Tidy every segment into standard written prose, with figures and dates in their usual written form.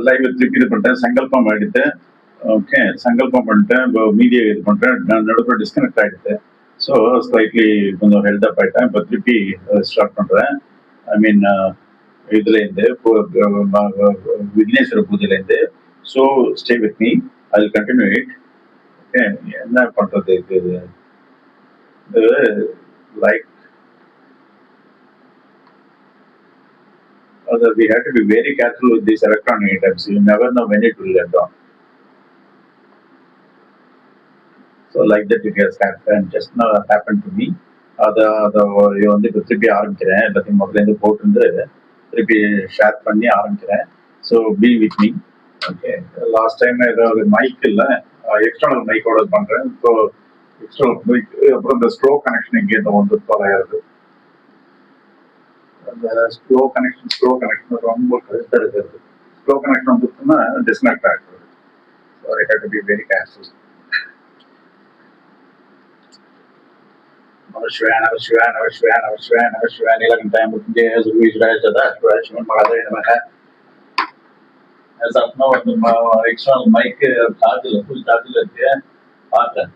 Live திருப்பி இது பண்ணிட்டேன், சங்கல்பம் எடுத்தேன். ஓகே, சங்கல்பம் பண்ணிட்டேன், மீடியா இது பண்ணிட்டேன், நடுவில் டிஸ்கனெக்ட் ஆகிடுது. ஸோ ஸ்லைட்லி கொஞ்சம் ஹெல்த் அப் ஆகிட்டேன். இப்போ திருப்பி ஸ்டார்ட் பண்ணுறேன். ஐ மீன் இதுலேருந்து விக்னேஸ்வர பூஜையிலேருந்து. So stay with me, I will continue it. Okay, என்ன பண்ணுறது இது like we have to be very careful with these electronic items. You never know when it will get down. So like that it has happened, just now happened to me. இது வந்து இப்போ திருப்பி ஆரம்பிக்கிறேன். எல்லாத்தையும் முதலேருந்து போட்டு திருப்பி ஷேர் பண்ணி ஆரம்பிக்கிறேன். So be with me. Okay, last time ஏதாவது மைக் இல்லை, எக்ஸ்டர்னல் மைக்கோட பண்ணுறேன். இப்போ எக்ஸ்டர்னல் மைக், அப்புறம் இந்த ஸ்லோ கனெக்ஷன் இங்கேருந்து வந்து தொலைகிறது. அந்த ஸ்லோ கனெக்ஷன் ரொம்ப கருத்தாக இருக்கிறது. ஸ்லோ கனெக்ஷன் வந்துச்சுன்னா டிஸ்கனெக்ட் ஆகிடுது. So I have to be very careful. நம நீலகண்டாய முருகே சுரீஸ்வராய சதாசிவாய சிவன் மகாதேவ நமக. சப்னா வந்து எக்ஸ்டர்னல் மைக்கு சார்ஜில் ஃபுல் சார்ஜில் இருக்கு, பார்த்தேன்.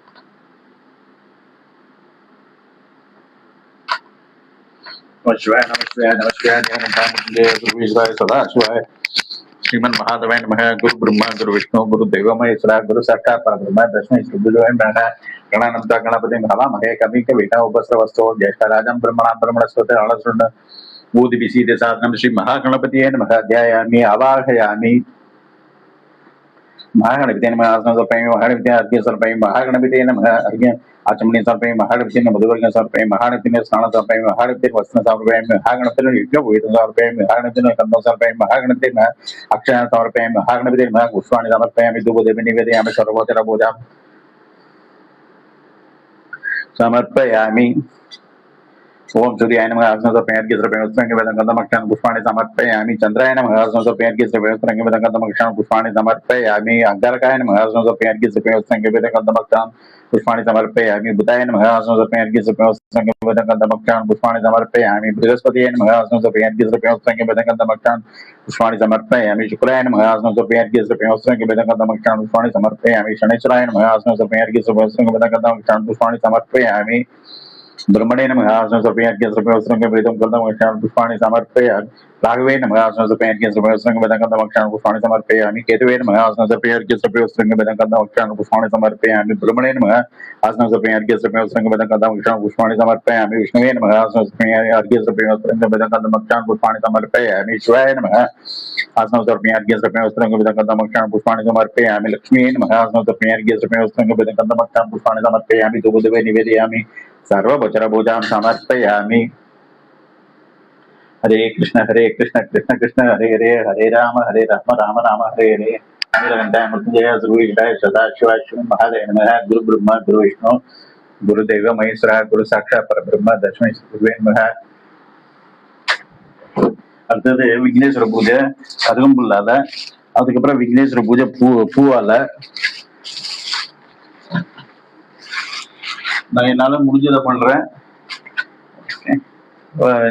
श्रीमन महादेव नमः. गुरु ब्रह्मा गुरु विष्णु गुरु देव महेश्वरा गुरु साक्षात् परब्रह्म तस्मै श्री गुरुवे नमः. गणानां गणपतिं हवामहे कविं कवीनाम् उपस्रवस्तु ज्येष्ठराजं ब्रह्मणां ब्रह्मणस्पते आलसृण् ऊदिभिः साधनं श्री महागणपतये नमः. ध्यायामि आवाहयामि. महागणपतये नमः. आसनं समर्पयामि. महागणपतये अर्घ्यं समर्पयामि. महागणपतये नमः. अर्घ्यं आचमनीं समर्पयामि. महागणपतये मधुवर्गं समर्पयामि. महागणपतये स्नानं समर्पयामि. महागणपतये वस्त्रं समर्पयामि. महागणपतये यज्ञोपवीतं समर्पयामि. महागणपतये कन्दं समर्पयामि. महागणपतये अक्षयान् समर्पयामि. महागणपतये पुष्पाणि समर्पयामि. धूपदीपं निवेदयामि. सर्वोच्चभोजां समर्पयामि. ओम सूर्याय नमः. आसनं समर्पयामि. अर्घ्यं पुष्पाणि समर्पयामि. चन्द्राय नमः. आसनं समर्पयामि. अर्घ्यं पुष्पाणि समर्पयामि. अंगारकाय नमः. आसनं समर्पयामि. अर्घ्यं पुष्पाणि समर्पयामि. बुधाय नमः. आसनं समर्पयामि. अर्घ्यं पुष्पाणि समर्पयामि. बृहस्पतये नमः. आसनं समर्पयामि. अर्घ्यं पुष्पाणि समर्पयामि. शुक्राय नमः. आसनं समर्पयामि. अर्घ्यं पुष्पाणि समर्पयामि. शनैश्वराय नमः. आसनं समर्पयामि. अर्घ्यं पुष्पाणि समर्पयामि. ब्रह्मणे नमः. आसनं समर्पयामि. अर्घ्यं पुष्पाणि समर्पयामि. राघवे नमः. आसनं समर्पयामि. अर्घ्यं पुष्पाणि समर्पयामि. केतवे नमः. आसनं समर्पयामि. अर्घ्यं पुष्पाणि समर्पयामि. ब्रह्मणे नमः. आसनं समर्पयामि. अर्घ्यं पुष्पाणि समर्पयामि. विष्णुवे नमः. आसनं समर्पयामि. अर्घ्यं पुष्पाणि समर्पयामि. शिवाय नमः. आसनं समर्पयामि. अर्घ्यं पुष्पाणि समर्पयामि. लक्ष्मी नमः. आसनं समर्पयामि. अर्घ्यं पुष्पाणि समर्पयामि. धूपदीपं निवेदयामि. सर्वोच्चभोजां समर्पयामि. हरे कृष्ण कृष्ण कृष्ण हरे हरे, हरे राम राम राम हरे हरे. नीलकंठाय मृत्युंजय सुरवीराय सदाशिवाय शिव महादेव नमः. गुरु ब्रह्मा गुरु विष्णु गुरुदेव महेश्वरा गुरु साक्षात् परब्रह्म तस्मै श्री गुरुवे नमः. அடுத்தது விக்னேஸ்வர பூஜை அருகம்புல்லால, அதுக்கப்புறம் விக்னேஸ்வர பூஜை பூவால. நான் என்னால முடிஞ்சதை பண்றேன்.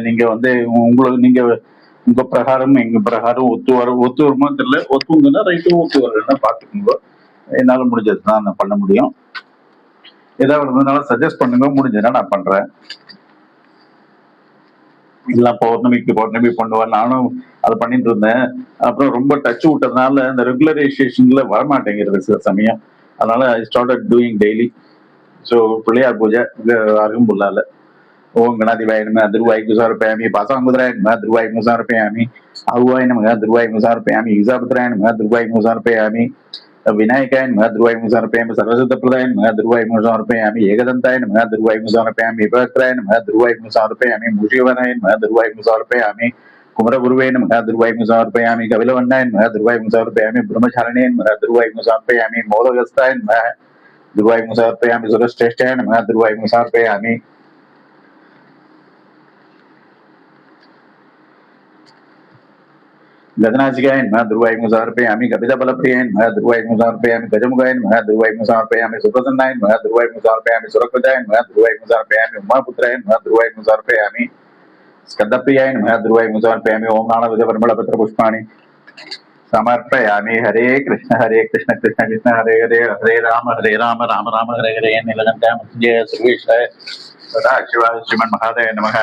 நீங்க வந்து உங்களுக்கு நீங்க உங்க பிரகாரம் எங்க பிரகாரம் ஒத்து வருமா தெரியல. ஒத்துங்கன்னா ரைட்டும், ஒத்து வரலன்னா பாத்துக்கோங்க. என்னால முடிஞ்சது தான் நான் பண்ண முடியும். ஏதாவது இருந்ததுனால சஜஸ்ட் பண்ணுங்க, முடிஞ்சதுன்னா நான் பண்றேன். எல்லாம் பௌர்ணமி பண்ணுவேன். நானும் அதை பண்ணிட்டு இருந்தேன். அப்புறம் ரொம்ப டச் விட்டதுனால இந்த ரெகுலரைசேஷன்ல வரமாட்டேங்கிறது சில சமயம். அதனால I started doing daily. So Pillaiyar பூஜை அருகம்புல்லால. ओम गणाधिपाय नमः. दुर्वाय समर्पयामि. पासाङ्कुराय नमः. दुर्वाय समर्पयामि. आहुवाय नमः. दुर्वाय समर्पयामि. ईशापुत्राय नमः. दुर्वाय समर्पयामि. विनायकाय नमः. दुर्वाय समर्पयामि. सर्वसिद्धप्रदाय नमः. दुर्वाय समर्पयामि. एकदन्ताय नमः. दुर्वाय समर्पयामि. विपत्राय नमः. दुर्वाय समर्पयामि. मूषिकवनाय नमः. दुर्वाय समर्पयामि. कुमरगुरुवे नमः. दुर्वाय समर्पयामि. कपिलवन्नाय नमः. दुर्वाय समर्पयामि. ब्रह्मचारिणे नमः. दुर्वाय समर्पयामि. मोदगस्ताय नमः. दुर्वाय समर्पयामि. सुरश्रेष्ठाय नमः. दुर्वाय समर्पयामि. गजनासिकाय नमः. दुर्वाय समर्पयामि. कपिलबलप्रियाय नमः. दुर्वाय समर्पयामि. गजमुखाय नमः. दुर्वाय समर्पयामि. सुप्रसन्नाय नमः. दुर्वाय समर्पयामि. सुरकृताय नमः. दुर्वाय समर्पयामि. उमापुत्राय नमः. दुर्वाय समर्पयामि. स्कन्दप्रियाय नमः. दुर्वाय समर्पयामि. ओम नानाविध परिमलपत्र पुष्पाणि समर्पयामि। हरे कृष्ण कृष्ण कृष्ण हरे हरे, हरे राम राम राम हरे हरे। नीलकंठ मृत्युंजय सर्वेश्वर सदाशिवाय श्रीमन महादेव नमः।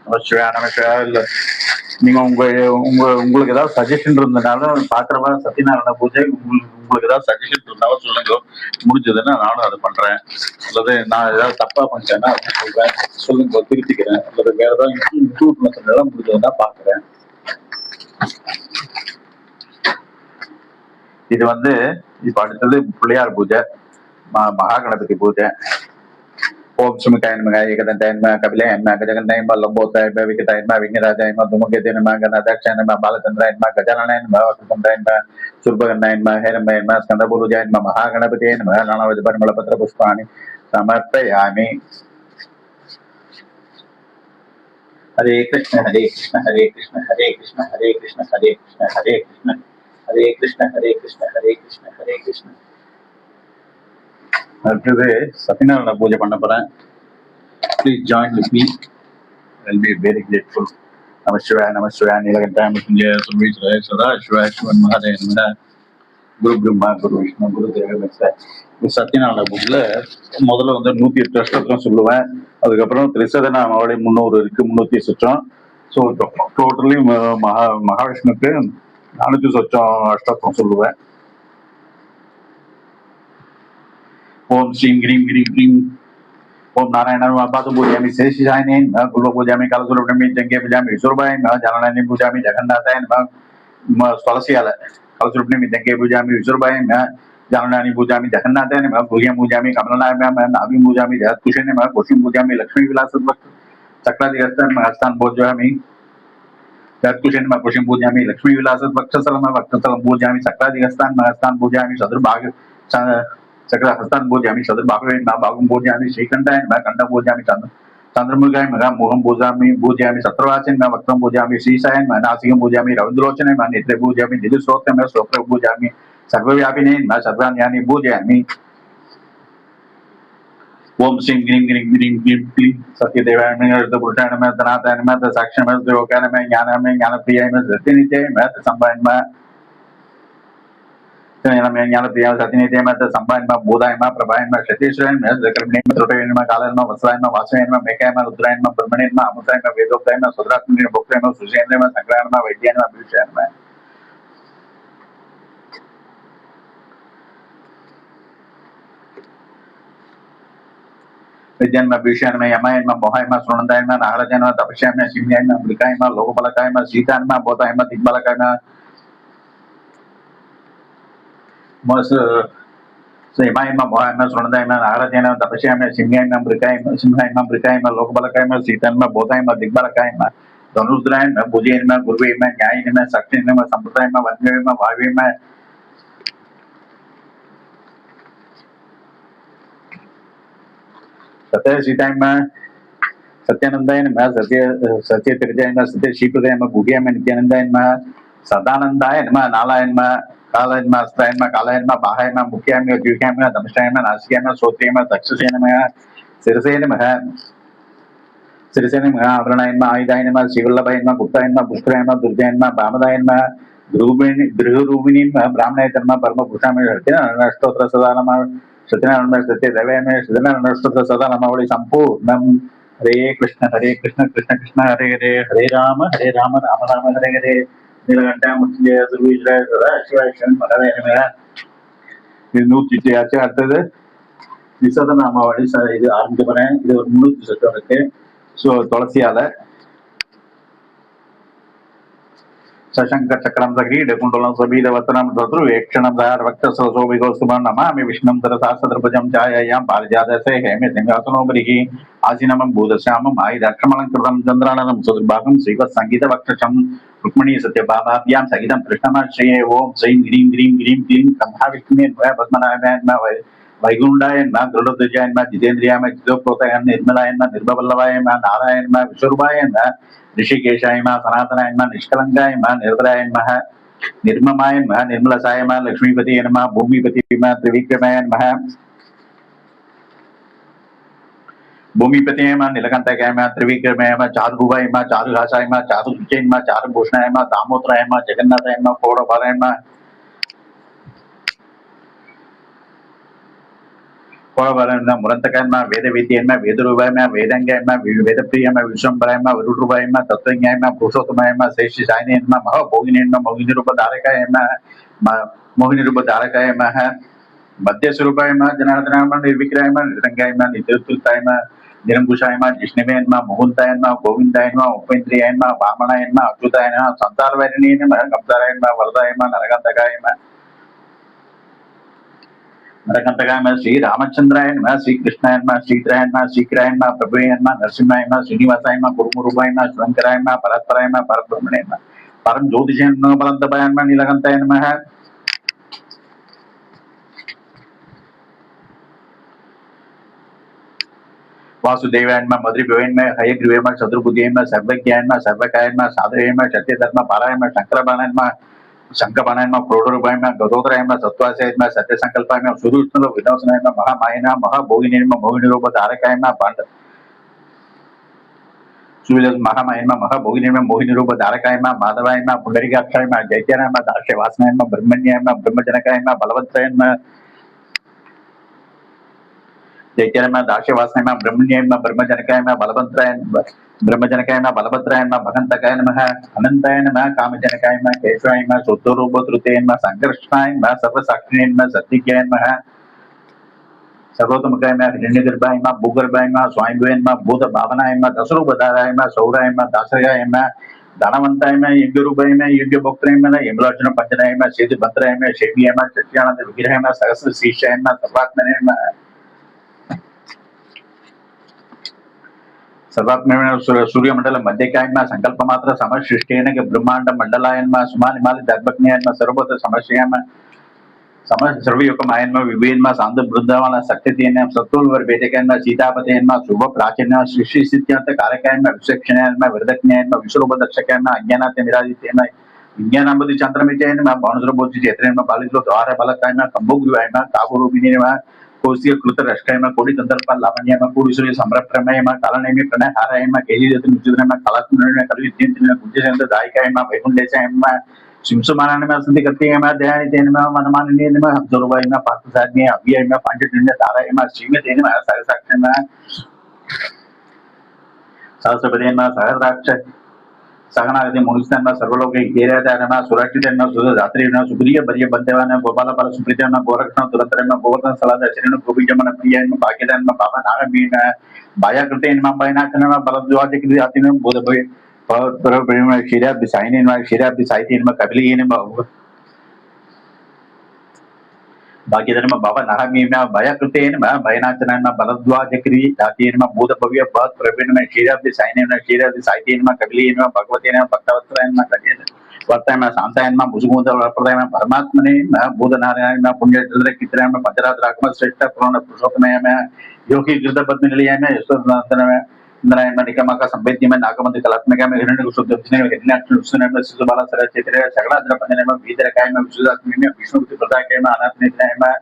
நமச்சிவாய நமச்சிவாய. நீங்க உங்களுக்கு ஏதாவது சஜஷன் இருந்தனாலும் பாக்குறவா சத்யநாராயண பூஜை உங்களுக்கு ஏதாவது சஜஷன் இருந்தாலும் சொல்லுங்க. முடிஞ்சதுன்னா நானும் அதை பண்றேன். அல்லது நான் ஏதாவது தப்பா பண்ணிட்டேன்னா சொல்றேன், சொல்லுங்க, திருத்திக்கிறேன். அல்லது வேற ஏதாவது இம்ப்ரூவ்மெண்ட் இருந்தாலும் முடிஞ்சதுன்னா பாக்குறேன். இது இப்ப அடுத்தது பிள்ளையார் பூஜை, மகா கணபதி பூஜை. ஓம் சுமிகாய நமக, ஏகதண்டாய நமக, கபிலாய நமக, கஜகண்டாய நமக, லம்போதராய நமக, விகடாய நமக, விக்னராஜாய நமக, துமகேதே நமக, கணாதாட்சாய நமக, பாலச்சந்திராய நமக, கஜானனாய நமக, வக்ரதுண்டாய நமக, சுர்பகர்ணாய நமக, ஹேரம்பாய நமக, ஸ்கந்தபூருஜாய நமக, மகாகணபதியே நமக. நானாவித பரிமளபத்ர புஷ்பாணி சமர்ப்பயாமி. ஹரே கிருஷ்ண ஹரே கிருஷ்ண ஹரே கிருஷ்ண ஹரே கிருஷ்ண ஹரே கிருஷ்ண ஹரே கிருஷ்ண ஹரே கிருஷ்ண ஹரே கிருஷ்ண ஹரே கிருஷ்ண ஹரே கிருஷ்ண ஹரே கிருஷ்ண. அடுத்தது சத்யநாராயண பூஜை பண்ண போறேன். Please join with me. I'll be very grateful. Namah Shivaya, Namah Shivaya, Nilakantaya Mrityunjaya Sarveshwaraya Sadashivaya Shriman Mahadaya Namaha. குரு பிரம்மா குரு விஷ்ணு குரு தேவ. சத்யநாராயண பூஜையில முதல்ல 108 அஷ்டோத்திரம் சொல்லுவேன். அதுக்கப்புறம் திரிசதநாமாவளி 300 இருக்கு, 300 சொச்சம். ஸோ டோட்டலி மகாவிஷ்ணுக்கு 400 சொச்சம் அஷ்டோத்திரம் சொல்லுவேன். ஓம் ஸ்ரீம் கிரீம் கிரீம் கிரீம் ओम नारायण पाद पूजामि शेषशायिने कुल पूजामि कलसुरभ्रमी जंगे पूजामि विश्वरूपाय जनानानि पूजामि जगन्नाथाय तुलसीयाल कलसुरभ्रमी जंगे पूजामि विश्वरूपाय जनानानि पूजामि जगन्नाथाय गुह्यं पूजामि कमलनाय नाभि पूजामि जगत्कुशेन कुशिं पूजामि लक्ष्मी विलास चक्रादिहस्तान् हस्तान् पूजयामि जगत्कुशेन कुशिं पूजामि लक्ष्मी विलास वक्षस्थलं पूजयामि चक्रादिहस्तान् हस्तान् पूजयामि चतुर्भाग चक्र हस्तान् पूजयामि चतुर्बाहुवे बाहुं पूजयामि श्रीकंठाय कंठं पूजयामि चंद्रमुखाय मुखं पूजयामि सत्रवाचन वक्त्रं पूजयामि श्रीशाय नासिकं पूजयामि रविन्द्रोचने नेत्रे पूजयामि निधिश्रोत्रं श्रोत्रं पूजयामि सर्वव्यापिने सर्वाण्यानि पूजयामि. ओम श्रीं ग्रीं ग्रीं ग्रीं ग्रीं क्लीं सत्यदेवाय नमः, पुरुषाय नमः, धनाथाय नमः, साक्षाय नमः, देवकाय नमः, ज्ञानप्रियाय नमः, सत्यनित्याय नमः, संभाय नमः, ज्ञानप्रिया सत्यनित्याय नमः, संभाय नमः, बोधाय नमः, प्रभाय नमः, क्षत्रियश्रेय नमः, जकर्मणे नमः, त्रोटवे नमः, कालाय नमः, वत्साय नमः, वासवे नमः, मेकाय नमः, रुद्राय नमः, ब्रह्मणे नमः, अमृताय नमः, वेदोक्ताय नमः, सुधरात्मने नमः, भोक्ताय नमः, सुषेन्द्राय नमः, संग्राय नमः, वैद्याय नमः, अभिषेकाय नमः. विद्यान में विषयान में यमायन में मोहाय में सुनंदाय में नागराजन में तपस्या में शिवन्याय में अमृताय में लोकबलकाय में सीतान में बोधाय में दिग्बलकाय में मस यमायन में मोहाय में सुनंदाय में नागराजन में तपस्या में शिवन्याय में अमृताय में शिवन्याय में अमृताय में लोकबलकाय में सीतान में बोधाय में दिग्बलकाय में धनुर्धराय में भुजय में गुरुवे में न्याय में शक्ति में संप्रदाय में वन्य में वायु में सत्य सीताय में सत्यानंदाय नमः, सत्य त्रिजय नमः, सत्य श्रीप्रदाय नमः, गुह्याय नमः, नित्यानंदाय नमः, सदानंदाय नमः, नालाय नमः, कालाय नमः, अस्त्राय नमः, कालाय नमः, बाहाय नमः, मुख्याय नमः, द्विखाय नमः, दमष्टाय नमः, नासिकाय नमः, श्रोत्रिय नमः, तक्षसे नमः, शिरसे नमः, आवरणाय नमः, आयुधाय नमः, श्रीवल्लभाय नमः, गुप्ताय नमः, पुष्कराय नमः, दुर्जय नमः, वामदाय नमः, गृहरूपिणी नमः, ब्राह्मणाय नमः, परमपुरुषाय नमः, सत्यनारायण स्तोत्र सदा नमः, सत्यनारायण नमः, सत्यदेवाय नमः, सत्यनारायण स्तोत्र सदा नमावली संपूर्णम्. हरे कृष्ण कृष्ण कृष्ण हरे हरे, हरे राम राम राम हरे हरे. नीलकंठाय मृत्युंजय सर्वेश्वराय सदाशिवाय शरण महादेव नमः. இது 108 அடுத்தது விசதநாமாவளி இது ஆரம்பிக்க போறேன். இது ஒரு 300 சொச்சம் இருக்கு. ஸோ துளசியால सशंकर चक्रम सगीड कुंडलम सबीद वतनम शत्रुवेक्षणम दयार वक्तसोभिगोस्तुभं नमामि विष्णुं तरसासद्रभुजं छायायां पारिजातसे हेमे सिंहासनोपरि आसीनमं भूतश्यामम् आयुधाक्षमलङ्कृतं चन्द्राननं सुदुर्भागं श्रीवत्सङ्गीतवक्षसं रुक्मिणी सत्यभामाभ्यां सहितं कृष्णमाश्रये. ओम श्रीं ह्रीं ग्रीं ग्रीं क्लीं ब्रह्माविष्णुवे नमः, पद्मनाभाय नमः, वैकुण्ठाय नमः, गरुडध्वजाय नमः, जितेन्द्रियाय नमः, जितोप्रोताय नमः, निर्मलाय नमः, निर्मवल्लभाय नमः, नारायणाय नमः, विश्वरूपाय नमः, ऋषिकेशाय नमः, सनातनाय नमः, निष्कलंकाय नमः, निर्भराय नमः, निर्ममाय नमः, निर्मलसाय नमः, लक्ष्मीपतिये नमः, भूमिपतिये नमः, त्रिविक्रमाय नमः. भूमिपतये नीलकंठकाय त्रिविक्रमय चारुभुवाय चारुहासाय चारुविजय चारुभूषणाय दामोदराय जगन्नाथाय पौड़फलाय मुरंतकाय वेदविद्य वेदरूपाय वेदंगाय वेदप्रिय विश्वंभराय विरुद्रूपाय तत्वज्ञाय पुरुषोत्तमाय श्रेष्ठ सायने महाभोगिनी मोहिनी रूप धारकाय मोहिनी रूप धारकाय मध्य स्वरूपाय जनार्दनाय निर्विक्राय निरंगाय नित्युत्ताय निरंकुशाय जिष्णवे मुकुंदाय गोविंदाय उपेन्द्रियाय वामनाय अच्युताय संतारवैरिणी गंधाराय वरदाय नरगंधकाय नरकंटकाय श्री रामचंद्राय श्री कृष्णाय श्रीधराय श्रीकराय प्रभुय नरसिंहाय श्रीनिवासाय गुरुमुरुपाय शंकराय परात्पराय परब्रह्मणे परम ज्योतिषाय परंतपाय नीलकंठाय नमः वासुदेवाय मधुरभुवाय हयग्रीवाय शत्रुबुद्धियाय सर्वज्ञाय सर्वकाय साधुय सत्यधर्म पाराय शंकरबाणाय शंकरबाणाय प्रोडरूपाय गदोदराय सत्वासाय सत्य संकल्पाय सुरुष्ण विनाशनाय महामायन महाभोगिनी मोहिनी रूप धारकाय महामायन महाभोगिनी मोहिनी रूप धारकाय माधवाय पुंडरीकाक्षाय जैत्याय दाक्ष वासनाय ब्रह्मण्याय ब्रह्मजनकाय बलवंताय जैत्याय दाक्षवासनाय ब्रह्मण्याय ब्रह्मजनकाय बलवंताय ब्रह्मजनकाय बलभद्राय भगंतकाय नमः अनंताय नमः कामजनकाय केशवाय शुद्धरूप तृतीय संकर्षणाय सर्वसाक्षिणे सत्विज्ञाय नमः सर्वोत्तमकाय हिरण्यगर्भाय भूगर्भाय स्वायंभुवाय भूत भावनाय दशरूपधाराय सौराय दासयाय धनवंताय यज्ञरूपाय यज्ञ भोक्ताय यमलोचन पंचनाय सेतु भद्राय शेव्याय सत्यानंद विग्रहाय सहस्र शीर्षाय सर्वात्मने सर्वात्म सूर्यमंडल मध्यकाय संकल्प मात्र समसृष्टेन ब्रह्मांड मंडलाय सुमानिमाल दर्भज्ञाय सर्वत्र समस्या सर्वयुगमायन विवेन सांद वृंदावन शक्तियन सत्तुलवर बेटकाय सीतापतयन शुभ प्राचीन सृष्टि स्थित्यंत कारकाय विचक्षणाय वृदज्ञाय विश्वरूप दर्शकाय अज्ञानात निरादित्यन विज्ञानांबुद्धि चंद्रमिचयन भानुसुरबोधि चैत्रन बालिलो द्वार बलकाय कंबुग्रीवाय काबुरूपिणी कोशीय कृत रष्टाय कोടി संदर्भ लावण्य पूर्वीसूर्य सम्राटमय कालनेमी प्रणय हाराय केजी जति मुजुद्रम कलात्मन कलि विद्यंत गुज्जसेंद दायकाय वैकुंठेशाय सिंसुमानाय संधि करते ध्यानितेन मनमानिने हंसरूपाय पार्थसारण्य अव्यय पांडित्य ताराय श्रीमतेन सहसाक्षण सहस्रपदेन सहस्राक्ष सगनागति मुनिस्तन सर्वलोक केरदान सुरक्षितन सुधात्री सुप्रिय बरिय बंदेवान गोपाल बाल सुप्रीतन गोरक्षण तुरंतरन गोवर्धन सलाद शरण गोपीजमन प्रियन भाग्यदान बाबा नागमीन बायाकृतेन बैनाकन बलद्वाजकृति आतिन बोधभय पर प्रेम क्षीरा बिसाइनेन क्षीरा बिसाइतेन कपिलेन भाग्यधर्म बाबा नागमीन भयकृतेन भयनाचन बलद्वाजकृति आतिन बोधभव्य बहुत प्रवीण क्षीरा बिसाइनेन क्षीरा बिसाइतेन कपिलेन भगवतेन भक्तवत्सलेन कलियन वर्ताय शांतायन भुजगुंद प्रदाय परमात्मने भूतनारायण पुण्य चित्राय पंचरात्र श्रेष्ठ पुराण पुरुषोत्तमय योगी गिरध पद्मनिलयाय यशोधनंदनय इंद्रायण निकमक संवेद्यमय नागमंत्र कलात्मकय हिरण्य शुद्ध हिरण्य शिशुबाला सरल चैत्र सगलाद्र पंजनय वीतरकाय विश्वदात्मय विष्णुपति प्रदायकाय अनाथनिधनाय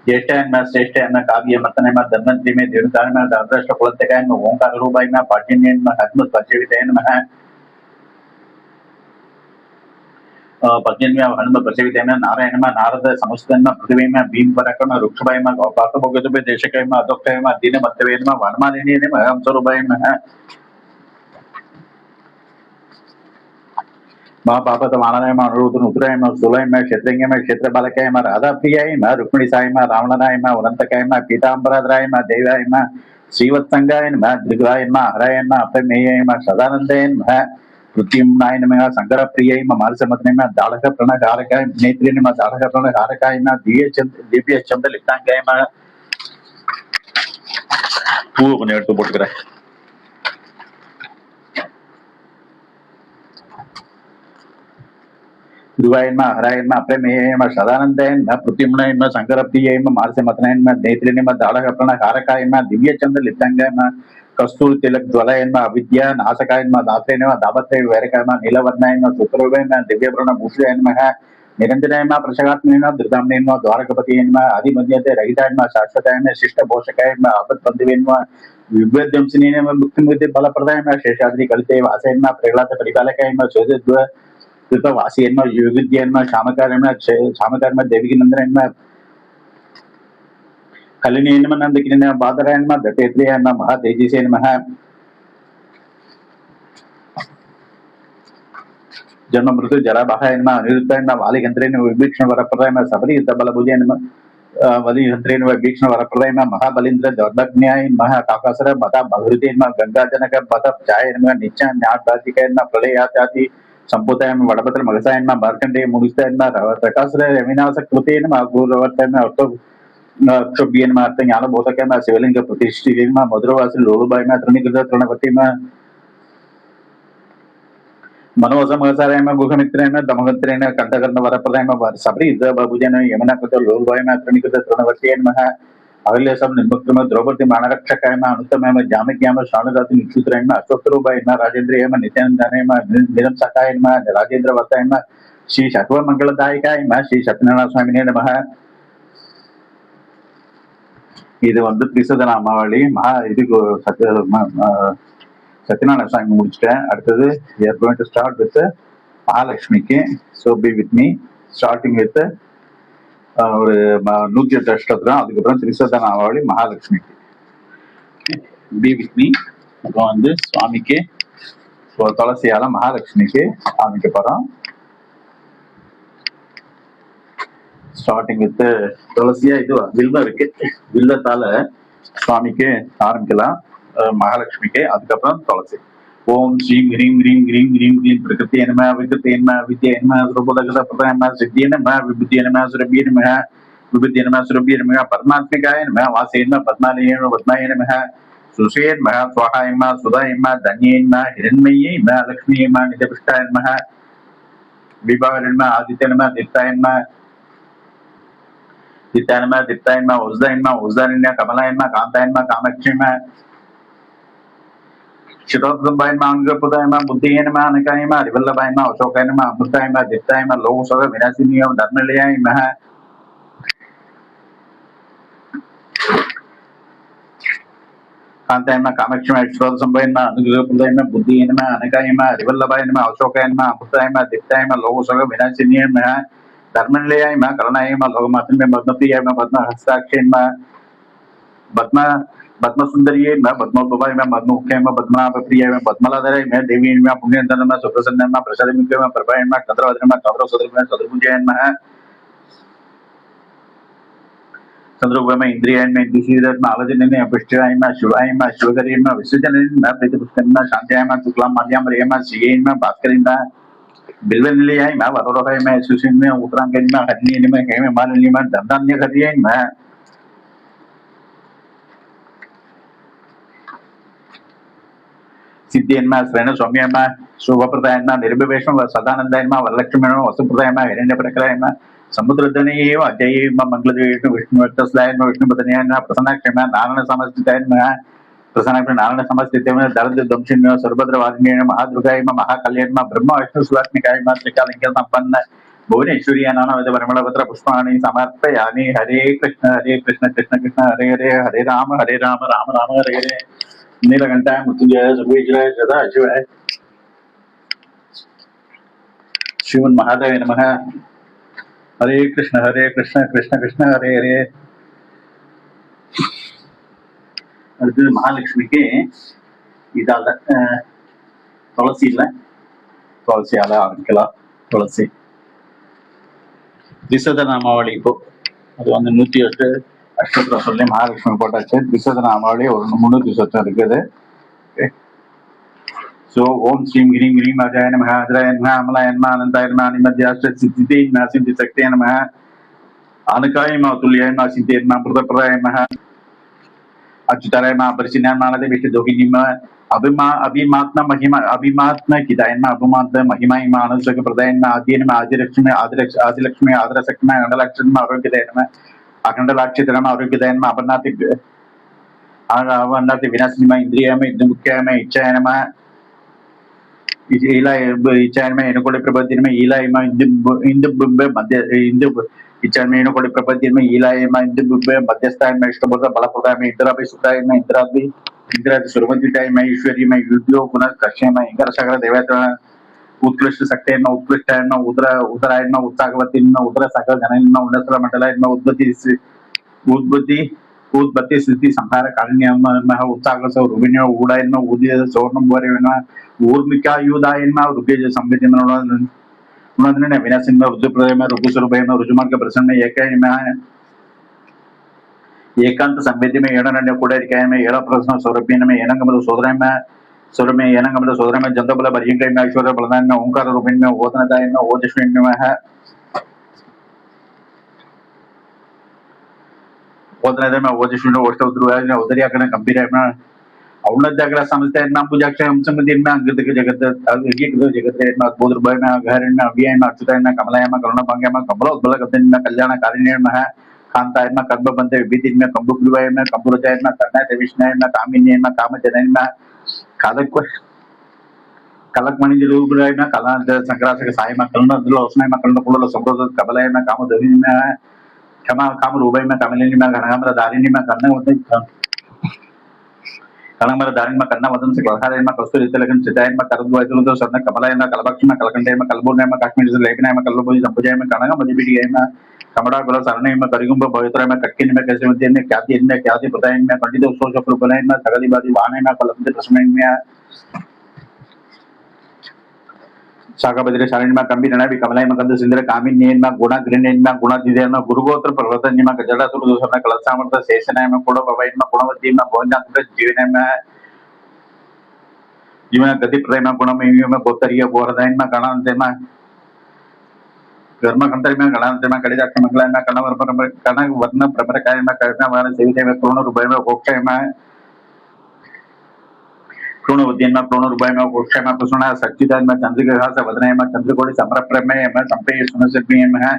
ज्येष्ठाय श्रेष्ठाय काव्य मतनय धन्वंतरी में देवताय दाद्रष्ट कुलतकाय ओंकार रूपाय पाठ्यन्य अद्भुत परिचविताय नमः पद्यन्य हनुमत परिचविताय नारायण नारद समुस्तन पृथ्वी में भीम पराक्रम रुक्षभाय पार्थभोगतुभे देशकाय अदोक्षाय दीन मत्तवे वनमालिनी हम स्वरूपाय पापत माननाय अनुरुद्ध उत्तराय सुलय क्षेत्रज्ञ क्षेत्र बालकाय राधा प्रियाय रुक्मिणी साय रावणनाय वरंतकाय पीतांबराय देवाय श्रीवत्संगाय दृग्वाय हराय अप्रमेय सदानंदाय पृथ्वीनाय शंकर प्रिय मालसमत्न दाड़क प्रणकारकाय नेत्री दाड़क प्रणकारकाय दिव्य चंद लिप्तांगाय பூ கொஞ்சம் எடுத்து போட்டுக்கிறேன் ध्रुवायन हरायन अप्रमेय सदानंदायन पृथ्वीमय शंकर प्रिय मालस्य मतनयन नेत्रिन दाड़क प्रणकारकाय दिव्य चंद लिप्तांगाय कस्तूर तिलक ज्वलयन अविद्या नाशकाय दात्रेन दापत्य वैरकाय नीलवर्णाय शुक्रवय दिव्य प्रण भूषयन निरंजनाय प्रसगात्मनेन धृताम्नेन द्वारकपतियेन आदिमध्यते रहिताय शाश्वताय शिष्ट पोषकाय आपत्पन्दिवेन विभ्यद्यंसिनेन मुक्तिमुक्ति फलप्रदाय शेषाद्रि कलिते वासेन प्रहलाद परिपालकाय चोदद्व कृत वासेन युगद्येन शामकारेण देवी नंदनेन कलिनेन नंदकिनेन बादरायन दत्तेत्रेयन महातेजसेन जन्म मृत्यु जरा बाहन अनिरुद्ध वालिगंत्रेन विभीषण वरप्रदाय सबरी बलभुजन वलिगंत्रेन विभीषण वरप्रदाय महाबलिंद्र दौर्दज्ञाय काकासुर मता भगृतेन गंगाजनक पद जाय नित्य न्याटिकन प्रलयाति संपुताय वडभद्र मगसायन मार्कंडेय मुनिस्तायन प्रकाशुर रविनाश कृतेन गुरुवर्तन क्षोभ्यन ज्ञान बोधकन शिवलिंग प्रतिष्ठितेन मधुरवासी लोलुबाय तृणीकृत तृणवती मनोसमसाराय गुहमित्रेण दमगत्रेण कंठकर्ण वरप्रदाय सबरी बाबुजन यमुना कृत लोलुबाय तृणीकृत तृणवतीयन अगले सब निमुक्तम द्रौपदी मानरक्षकाय अनुत्तम जामज्ञाम शाणुदाति निक्षुत्राय अश्वत्थरूपाय राजेंद्रिय नित्यानंदाय निरंसकाय राजेंद्र वर्ताय श्री शत्वमंगलदायकाय श्री सत्यनारायण स्वामी नमः இது வந்து திரிசத நாமாவளி இதுக்கு சத்யநாராயண சாமி முடிச்சிட்டேன். அடுத்தது we are going to start with மகாலட்சுமிக்கு. So be with me starting with ஒரு 108 அஷ்டோத்திரம், அதுக்கப்புறம் திரிசத நாமாவளி மகாலட்சுமிக்கு. be with me. இப்போ வந்து சுவாமிக்கு துளசியால மகாலட்சுமிக்கு காமிக்க போறோம். ஸ்டார்டிங் வித் துளசியா இது வில்வம் இருக்கு, வில்லத்தால சுவாமிக்கு ஆரம்பிக்கலாம் மகாலட்சுமிக்கு, அதுக்கப்புறம் துளசி. ஓம் ஸ்ரீம் ஹ்ரீம் ஹ்ரீம் ஹ்ரீம் ஹ்ரீம் ஹ்ரீம் பிரகிருத்தியே நம விகிருத்தியே நம வித்யே நம சுரபோதகத பிரதாய நம சித்தியே நம விபுத்தியே நம சுரபியே நம விபுத்தியே நம சுரபியே நம பரமாத்மிகாய நம வாசே நம பத்மாலயே நம பத்மாய நம சுஷே நம ஸ்வாஹாய நம சுதாய நம தன்யே நம ஹிரண்மயே நம லக்ஷ்மியே நம நிதபிஷ்டாய நம விபாவ நம ஆதித்ய நம தித்தாய நம दित्तायनमा दित्तायनमा उज्जयनमा उज्जयन्या कमलायनमा कांतायनमा कामाक्षीमा शिरोत्संबायनमा अंगपुदायनमा बुद्धियनमा अनकायनमा रिवल्लभायनमा अशोकायनमा अमृतायनमा दित्तायनमा लोकसोग विनाशिनीयम धर्मलयायमा कांतायनमा कामाक्षीमा शिरोत्संबायनमा अंगपुदायनमा बुद्धियनमा अनकायनमा रिवल्लभायनमा अशोकायनमा अमृतायनमा दित्तायनमा लोकसोग विनाशिनीयमा धर्मनिलयाय में करणाय में लोकमातन में पद्मप्रिय में पद्म हस्ताक्षय में पद्म सुंदरी में पद्मोपय में पद्ममुख्य में पद्मनाभ प्रिय में पद्मलाधर में देवी में पुण्यधन में सुप्रसन्न में प्रसाद में प्रभय में चंद्रवदन में चंद्रसुदर में चतुर्भुजय में चंद्रभुज में इंद्रिय में इंद्रिय में आलोचन में पुष्टाय में शिवाय में शिवकरी में विसर्जन में प्रीतिपुष्कन में शांत्याय में शुक्लाम मध्यम रे में श्री में भास्कर में बिल्वनिलयाय में वरोरहाय में सुशील में उत्तरांगन में हरिणी में हेम मालिनी में दंडान्य खतियाय में सिद्धियन में श्रेण सौम्य में शोभप्रदाय में निर्विवेश में सदानंदाय में वरलक्ष्मी में वसुप्रदाय में हिरण्य प्रकराय में समुद्रधनी अजय में मंगलदेव विष्णु वक्षस्लाय में विष्णुपदनीय में प्रसन्नाक्ष में नारायण समस्थिताय में प्रसन्न नारायण समस्थित में दरद दंशिन में सर्वभद्रवादिनी में महादुर्गाय में महाकल्याण में ब्रह्म विष्णु शिवात्मिकाय में त्रिकालिंग संपन्न भुवनेश्वरी नानाविध परिमलपत्र पुष्पाणि समर्पयामि. हरे कृष्ण कृष्ण कृष्ण हरे हरे हरे राम राम राम हरे हरे. नीलकंठाय मृत्युंजय सर्वेश्वराय सदाशिवाय श्रीमन् महादेव नमः. हरे कृष्ण कृष्ण कृष्ण हरे हरे. அடுத்து மகாலட்சுமிக்கு இதால துளசியில துளசியால ஆரம்பிக்கலாம். துளசி திரிசத நாமாவளி இப்போ அது வந்து 108 அஷ்டோத்திரம் சொல்லி மகாலட்சுமி போட்டாச்சு. திரிசத நாமாவளி ஒரு 300 சொச்சம் இருக்குது. So ஓம் ஸ்ரீம் ஹ்ரீம் ஹ்ரீம் அஜாய நமः அஜராய நமः அமலாய நமः அனந்தாய நமः அனிமத்யாஷ்ட சித்திதே நமः சித்தி சக்தியே நமः அனுகாய நமः துல்லியாய நமः சித்தியே நமः பிரதப்ரதாய நமः अच्युताराय मां परिचिन्यान मानदे विष्णु दोहिनी में अभिमात्म महिमा अभिमात्म किदायन में अभिमात्म महिमा में अनुसक प्रदायन में आदिन में आदिलक्ष्मी आदिलक्ष्मी आदरशक्ति में अखंडलक्षण में आरोग्यदायन में अखंडलाक्षित में आरोग्यदायन में अपन्नाति विनाशिनी में इंद्रिय में मुख्य में इच्छायन में ila ichainma enukodi prabhadirma ila ima indu bubbe madhya indu ichainma enukodi prabhadirma ila ima indu bubbe madhyasthainma ishtabodha balapodama indrabi sutainma indrabi इंद्राज सुरवंतिताय मैं ईश्वरी मैं युद्धो गुण कश्य मैं इंगर सगल देवता उत्कृष्ट शक्ति में उत्कृष्ट में उदर उदराय में उत्साहवती में उदर सकल जन में उन्नत मंडल में उद्भुति उद्भत्ति स्थिति संहार कालिन्य में उत्साह से रुबिन्य उड़ाय में उदित सौर्णम वरे में ऊर्मिका युदाय में रुपये संबित में उन्नत विनाशिन में रुद्रप्रदय में रुकुस्वरूप में रुजुमान के प्रसन्न में एक में एकांत संवेदी में एडनन्य कुड़ेरिकाय में एड़ा प्रश्न सौरभ्यन में एनंगमल सोदरय में सौर में एनंगमल सोदर में जंतबल बर्यंकय में ऐश्वर्य बलदान में ओंकार रूपिन में ओदनदाय में ओजस्विन में है ओदनदाय में ओजस्विन ओष्टउद्रुवाय में उदरियाकरण गंभीर में औनद्याग्र समस्या में पूजाक्षय अंशमदिन में अंगत के जगत अगीत जगत में अद्भुतरूपाय में घर में अभियाय में अच्युताय में कमलाय में करुणाभंग में कमलोद्बल गतिन में कल्याणकारिणी में है कांताय में कर्म बंधे विभिन्न में कंबुकुलवाय में कंबुरजाय में कर्णाय विष्णुय में कामिनी में कामजनय में कालक कलकमणि रूपराय में कला संक्रांत के साय में करुणा उसने में करुणा कुल संप्रोद कबलाय में कामधुनी में क्षमा काम रूपय में कमलिनी में घनघामर दारिणी में कलंबर दारिणी में कन्ना वदन से कलहारय में कस्तूरी तिलकन चिताय में करद्वायतुल तो स्वर्ण कमलाय में कलबक्ष में कलकंडय में कलबुर्णय में काश्मीर से लेखनय में कल्लुबुजी संपुजय में कनगा मजिबिडिय में कमड़ा गुला सरणी में करिगुंब पवित्र में कक्किन में कैसे मध्य में ख्याति प्रदायन में पंडित उत्सव चक्र बनायन में सगदिबादी वाहन में कलमते प्रश्न में शाखा बद्री शालिनी में कंबी नना भी कमलाय में कंद सिंदर कामिनी में गुणा ग्रीन में गुणा दिदे में गुरुगोत्र प्रवर्तन में गजड़ा सुर दोसर में कलसामर्थ शेषनय में कोड़ बवाइन में गुणवती में भोजन जीवन में जीवन गति प्रदय में गुण में गोतरीय बोरदायन में गणांत में कर्म कंतर में गणांत में कड़िदाक्ष मंगलाय में कर्ण वर्ण प्रपरकाय में कर्णा वाला सेविते में पूर्ण रूपय में गोक्षय में पूर्ण उद्यन में पूर्ण रूपय में गोक्षय में कुसुना सच्चिदान में चंद्रिका से वदनय में चंद्रकोटि समरप्रमेय में संपेय सुनसर्पीय में है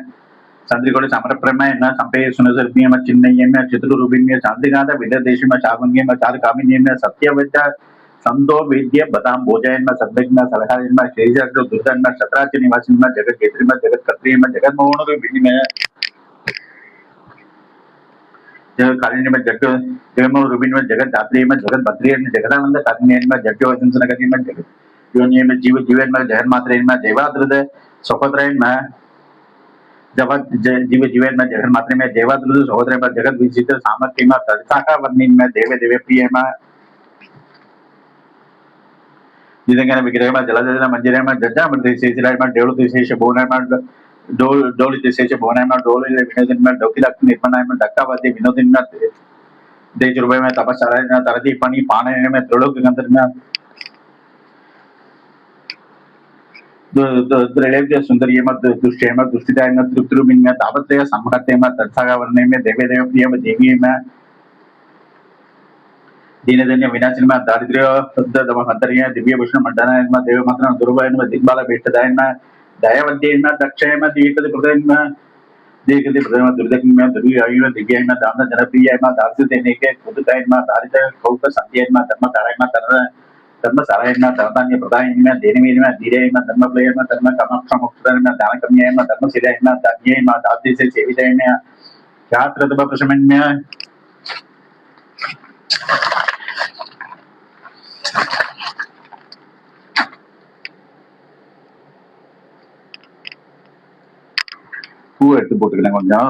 चंद्रकोटि समरप्रमेय में संपेय सुनसर्पीय में चिन्नय में चित्ररूपिणी में चांदिकांत विद्यादेश में चावंगी में चार कामिनी में सत्यवचा संतो विद्य बताम भोजन में सद्भिक में सलहार में शेषर जो दुर्दन में शतराज निवासी में जगत केतरी में जगत कत्री में जगत मोहन के विधि में जगत कालिनी में जगत रूबिन में जगत दात्री में जगत बद्री में जगदानंद कालिनी में जगत वचन नगरी में जगत योनि में जीव जीवन में जहन मात्र में देवाद्रद सहोदर में जगत जीव जीवन में जगन मात्र में देवाद्रद सहोदर में जगत विचित्र सामर्थ्य में तड़साका वर्णी में देव देव प्रिय में जितने विग्रह में जलजन मंदिर में जज्जा शेषराय में डेढ़ शेष भुवन में डोल शेष भुवन में डोल विनोदन में डोकिला निर्माण में डक्कावादी विनोदन में देश रूपये में तपस्या में तरती पनी पाने में त्रिलोक गंधर में सुंदरी में दुष्ट में दुष्टिता में तृप्तिरूपिन में तापत्रय संहत्य में तत्सागा वर्ण में देवे देव प्रिय में देवी में दीनधन्य विनाशिन में दारिद्र्य हंतर्य दिव्य भूषण मंडन में देव मंत्र दुर्भयन में दिग्बाल भेष्टदायन में दयावद्य में दक्षय में दीर्घ प्रदय में दीर्घ प्रदय में दुर्दक में दुर्वी आयु में दिव्य में दान जनप्रिय में दास्य देने के खुदताय में दारिद्र्य कौक संध्य में धर्म ताराय में धर्म साराय में धर्मान्य प्रदाय में देने में धीरे में धर्म प्लय में धर्म कामक्ष मोक्ष में दान कन्या में धर्म शिलाय में दान्य में दास्य से सेवित में ख्यात रतब प्रशमन में பூ எடுத்து போட்டுக்கிறேன் கொஞ்சம்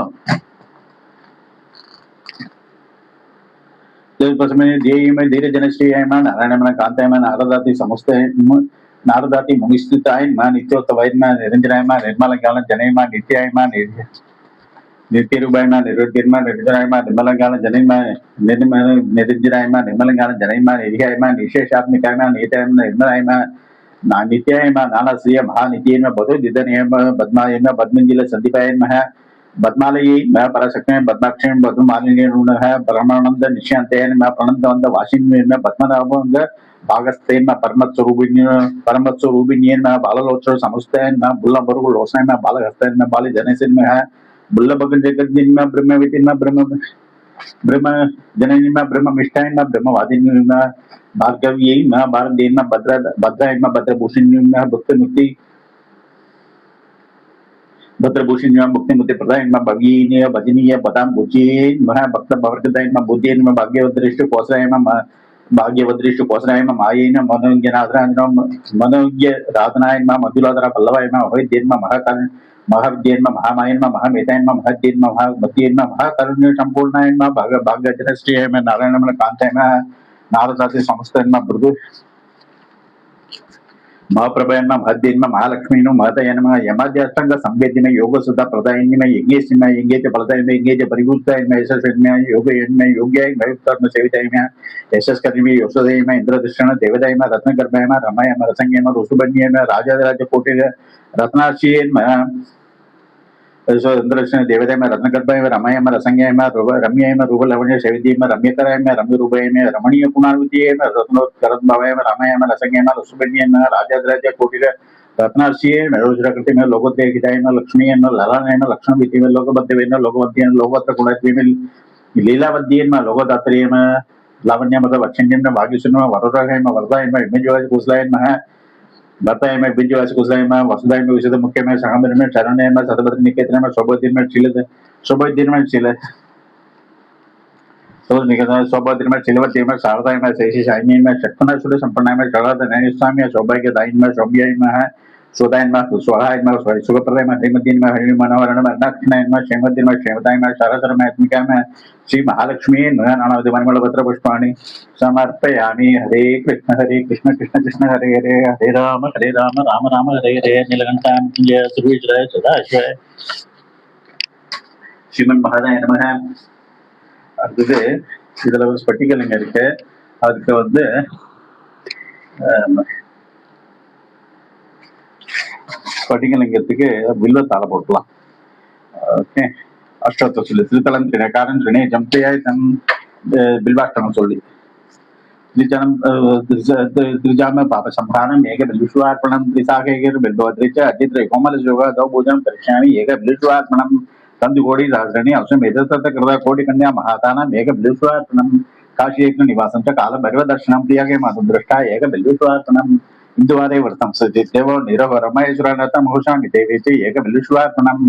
धीरे जनश्रीयमा नारायण कांतायमा नारदाति समस्त नारदाति मुनिस्थितायमा नित्योत्तवयमा निरंजनायमा निर्मल ज्ञान जनयमा नित्यायमा नित्य रूपायमा निर्विद्यमा निर्जनायमा निर्मल ज्ञान जनयमा निरंजनायमा निर्मल ज्ञान जनयमा निर्यायमा निशेषात्मिकायमा नित्यायमा निर्मलायमा नित्यायमा नानाश्रिय महानित्येन बधु दिदनेयमा पद्मायमा पद्मंजिल संदीपायमा बदमालयी मैं पराशक्ति में बदमाक्षी में बदमालिनी है ब्रह्मानंद निशांतयन में प्रणंदवंत वासिनी में बदमनाभंग भागस्थेन में परमत स्वरूपिणी में बाललोचन समुस्तयन में बुल्ला बरुग लोसय में बालहस्तयन में बाली जनेसन में है बुल्ला बगन जगत दिन में ब्रह्म विदिन में ब्रह्म ब्रह्म जननीम ब्रह्ममिष्ठाय ब्रह्मवादिनीम भार्गव्यै भारतेन भद्राय भद्रभूषिण्यम भक्त मुक्ति भद्रभूषिण्यम मुक्ति मुक्ति प्रदाय भगीनीय भजनीय बदाम भुजिये महा भक्त भवर्गदाय बुद्धेन भाग्यवदृष्ट कोसराय भाग्यवदृष्ट कोसराय मायेन मनोज्ञ नाथराजन मनोज्ञ राधनाय मधुलाधरा पल्लवाय अभयदेन महाकाल महाविद्येन महामायन महामेतायन महद्येन महामत्येन महाकारुण्य संपूर्णाय भाग्यजनश्रेय नारायण कांताय नारदासी समस्त मृदु महाप्रभयन महद्येन महालक्ष्मी महतयन यमाद्यष्टांग संवेद्यम योग सुधा प्रदायन यज्ञेश यज्ञ फलदाय यज्ञ परिभूताय यशस्वी योग योग्याय भयुक्तर्म सेविताय यशस्कर्मी यशोदय इंद्रदृष्ण देवदाय रत्नगर्भाय रमाय रसंगम ऋषुबन्य राजाधिराज कोटि रत्नाश्रिय इंद्रदृष्ण देवदाय रत्नगर्भाय रमाय रसंगम रम्याय रूपलवण्य शैविद्यम रम्यकराय रम्य रूपाय रमणीय गुणान्वितीय रत्नोत्करद्भवाय रमाय रसंगम ऋषुबन्य राजाधिराज कोटि रत्नाश्रिय रोजकृति में लोकोदय लक्ष्मी ललानयन लक्ष्मण विधि में लोकबद्ध लोकवद्य लोकोत्र गुण लीलावद्य लोकोदात्रेय लावण्य वक्षण्य भाग्यशून्य वरदाय वरदाय इमेजवाज कुशलाय भर्ताय बीजवास कुशलाय वसुदाय विशुद्ध मुख्य में सहमर में शरण में सतभद्र निकेतन में सौभद्र में शील सौभद्र में शील सौभद्र में शिलवती में शारदाय में शेषी शाइनी में शक्तनाशुर संपन्नाय में शरद नैनस्वामी सौभाग्य दायन में सौभ्याय में सुदायन में स्वाहाय में सुखप्रदाय में हरिमद्दीन में हरि मनोहरण में अर्णाक्षनायन में क्षेमद्दीन में क्षेमताय में शारदर में आत्मिका में श्री महालक्ष्मी नानाविधमणिमल भद्र पुष्पाणि समर्पयामि। हरे कृष्ण कृष्ण कृष्ण हरे हरे हरे राम राम राम हरे हरे नीलकंठाय जय सुरेश्वराय सदाशिवाय श्रीमन महाराय नमः। அடுத்தது இதுல ஒரு ஸ்பட்டிகலிங்கம் இருக்கு. அதுக்கு வந்து ஸ்பட்டிகலிங்கத்துக்கு வில்வத்தால போட்டலாம். ஓகே, அஷ்டோத்திர சொல்லி திருத்தலம் தினக்காரன் திணை ஜம்பியாய் தன் बिल्वाष्टम சொல்லி त्रिजनम त्रिजाम पाप संभारम एक बिल्विश्वार्पणम त्रिसाखेर बिल्वद्रिच अजित्र कोमल योगा दो भोजन करिष्यामि एक बिल्विश्वार्पणम तंदुकोडी सहस्रणी अवश्यम एतत् कृता कोटि कन्या महातानाम एक बिल्विश्वार्पणम काशी एक निवासं च काल भैरव दर्शनम प्रियागे मातु दृष्टा एक बिल्विश्वार्पणम इंदुवादे वर्तम सजित्यव निरव रमयेश्वरनतम होशामि देवेति एक बिल्विश्वार्पणम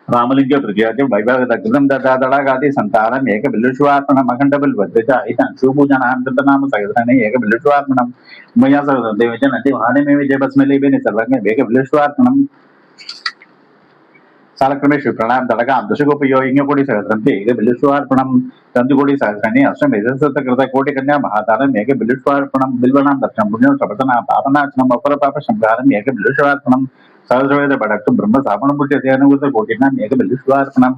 रामलिंग प्रज्ञाति वैभव दग्धम ददादड़ागादि संतानम एक बिल्विश्वार्पणम अखंड बिल्वद्रिच ऐतन शुभूजनाम कृतनाम सगधने एक बिल्विश्वार्पणम मया सर्वं देवजन अति वाहने में विजय बस्मेलेबेनि सर्वज्ञ एक बिल्विश्वार्पणम सालक्रमेश प्रणाम दड़गाम दशगोपयोगिंग कोटि सहस्रंति एक बिल्विश्वार्पणम तंदुकोटि सहस्रणी अष्टम एतत् कृत कोटि कन्या महातारम एक बिल्विश्वार्पणम बिल्वनाम दर्शनम पुण्यम सपतना पापनाशनम अपर पाप संहारम एक बिल्विश्वार्पणम सहस्रवेद पडक्तु ब्रह्म सापण पुट्य ध्यानभूत कोटिनाम एक बिल्विश्वार्पणम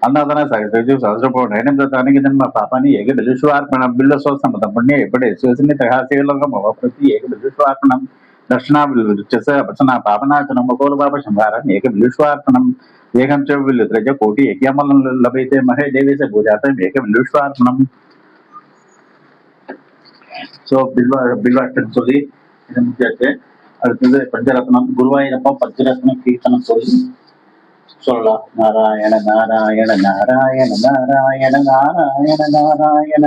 अन्नादन सहस्रजु सहस्रपो नयनम दत्तानि जन्म पापानि एक बिल्विश्वार्पणम बिल्वसो समत पुण्य एपडे सुसनि तहासेलंगम अवप्रति एक बिल्विश्वार्पणम दर्शना बिल्वचस अपसना पापनाशनम अकोल पाप संहारम एक बिल्विश्वार्पणम एकं च बिल्वद्रज कोटि एकमलं लभेते महे देवी से भुजातं एक बिल्विश्वार्पणम सो बिल्वाष्टम சொல்லி இது முடிச்சாச்சு. அடுத்தது பஞ்சரத்னம் குருவாயூரப்பா பஞ்சரத்னம் கீர்த்தனம் சொல்லி சொல்லலாம். நாராயண நாராயண நாராயண நாராயண நாராயண நாராயண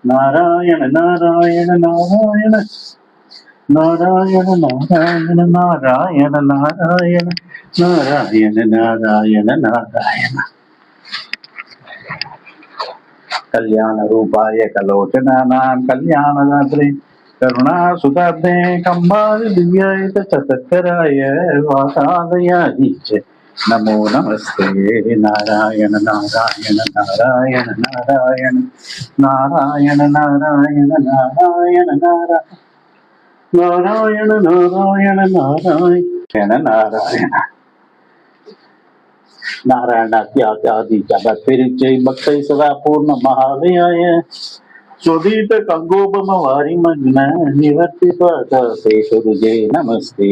நாராயண நாராயண நாராயண நாராயண நாராயண நாராயண நாராயண நாராயண நாராயண நாராயண कल्याण रूपाय कलोचनानां कल्याणदात्रे करुणा सुताब्दे कंबाल दिव्याय चतत्कराय वातादयादीच नमो नमस्ते नारायण नारायण नारायण नारायण नारायण नारायण नारायण नारायण नारायण नारायण नारायण नारायणात्यादि जगत जय भक्त सदा पूर्ण महालयाय सुदीत कंगोपम वारी मग्न निवर्तित जय नमस्ते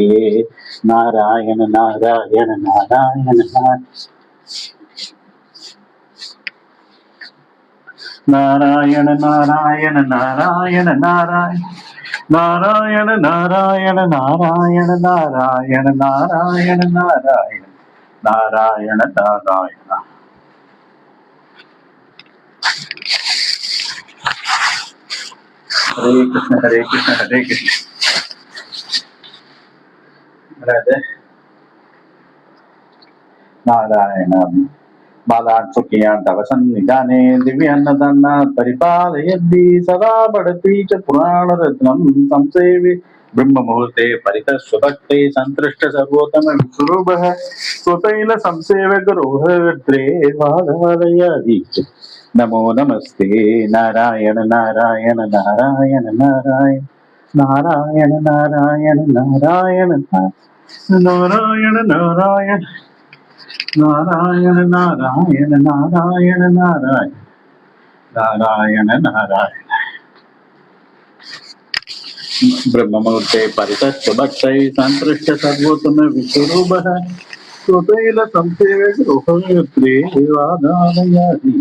नारायण नारायण नारायण नारायण नारायण नारायण नारायण नारायण नारायण नारायण नारायण नारायण नारायण नारायण नारायण। हरे कृष्ण हरे कृष्ण हरे कृष्ण। राधे नारायण। बालान् सुखियान् तव सन्निधाने दिव्यान्नदानात् परिपालयद्भि सदा बढ़ति च पुराणरत्नं संसेवि ब्रह्ममुहूर्ते परितः स्वभक्ते सन्तुष्ट सर्वोत्तम विश्वरूपः स्वतैल संसेव्य गुरुहृद्रे वादवादयादीच। नमो नमस्ते नारायण नारायण नारायण नारायण नारायण नारायण नारायण नारायण नारायण नारायण नारायण नारायण नारायण नारायण नारायण। ब्रह्ममुहूर्ते परितश्च भक्तैः सन्तुष्ट सर्वोत्तम विश्वरूपः स्वतैल संसेव्य गृहत्रे वादालयादि।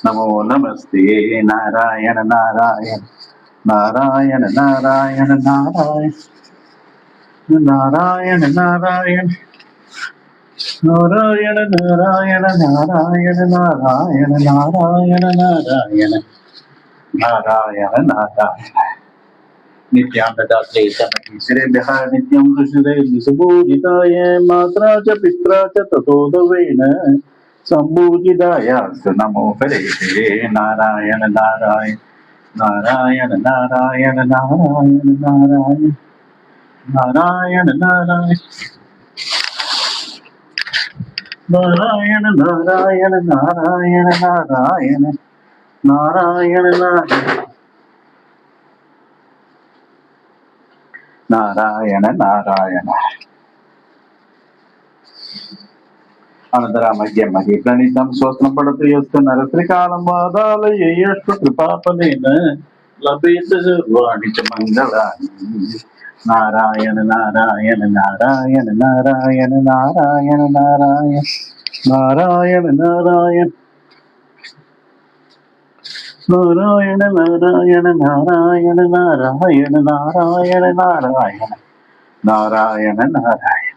नमो नमस्ते नारायण नारायण नारायण नारायण नारायण नारायण नारायण नारायण नारायण नारायण नारायण नारायण नारायण नारायण नारायण। नित्यानदाते तमहीश्वरेभ्यः नित्यं दुष्टैर्न सुपूजिताय मात्रा च पित्रा च ततोदवेन सम्पूजितायास्तु नमो हरे नारायण नारायण नारायण नारायण नारायण नारायण नारायण नारायण नारायण नारायण नारायण नारायण नारायण नारायण नारायण। अनन्तरमद्य प्रणीतं स्वस्नं पठतु यस्तु नरत्रिकालं वादालयेयस्तु कृपाफलेन लभेत सर्वाणि च मङ्गलानि। नारायण नारायण नारायण नारायण नारायण नारायण नारायण नारायण नारायण नारायण नारायण नारायण नारायण नारायण नारायण नारायण।